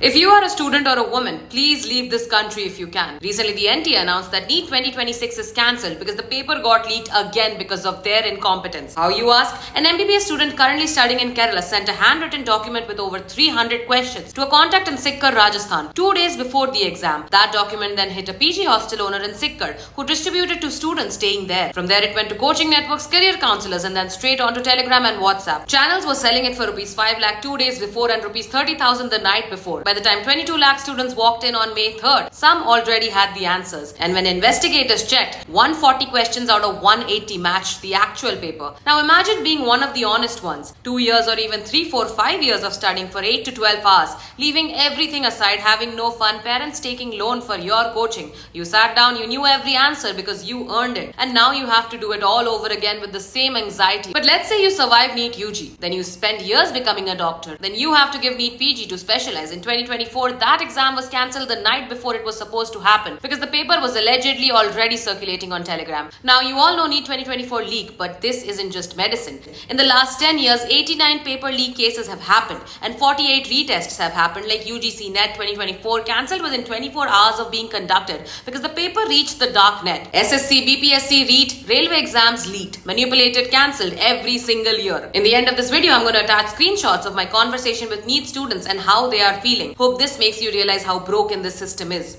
If you are a student or a woman, please leave this country if you can. Recently, the NTA announced that NEET 2026 is cancelled because the paper got leaked again because of their incompetence. How, you ask? An MBBS student currently studying in Kerala sent a handwritten document with over 300 questions to a contact in Sikkar, Rajasthan, 2 days before the exam. That document then hit a PG hostel owner in Sikkar, who distributed to students staying there. From there, it went to coaching networks, career counselors, and then straight on to Telegram and WhatsApp. Channels were selling it for Rs 5 lakh 2 days before and Rs 30,000 the night before. By the time 22 lakh students walked in on May 3rd, some already had the answers. And when investigators checked, 140 questions out of 180 matched the actual paper. Now imagine being one of the honest ones. 2 years or even 3, 4, 5 years of studying for 8 to 12 hours, leaving everything aside, having no fun, parents taking loan for your coaching. You sat down, you knew every answer because you earned it. And now you have to do it all over again with the same anxiety. But let's say you survive NEET UG, then you spend years becoming a doctor. Then you have to give NEET PG to specialize. In 2024, that exam was cancelled the night before it was supposed to happen because the paper was allegedly already circulating on Telegram. Now, you all know NEET 2024 leak, but this isn't just medicine. In the last 10 years, 89 paper leak cases have happened and 48 retests have happened, like UGC NET 2024 cancelled within 24 hours of being conducted because the paper reached the dark net. SSC, BPSC, REIT, railway exams leaked, manipulated, cancelled every single year. In the end of this video, I'm going to attach screenshots of my conversation with NEET students and how they are feeling. Hope this makes you realize how broken this system is.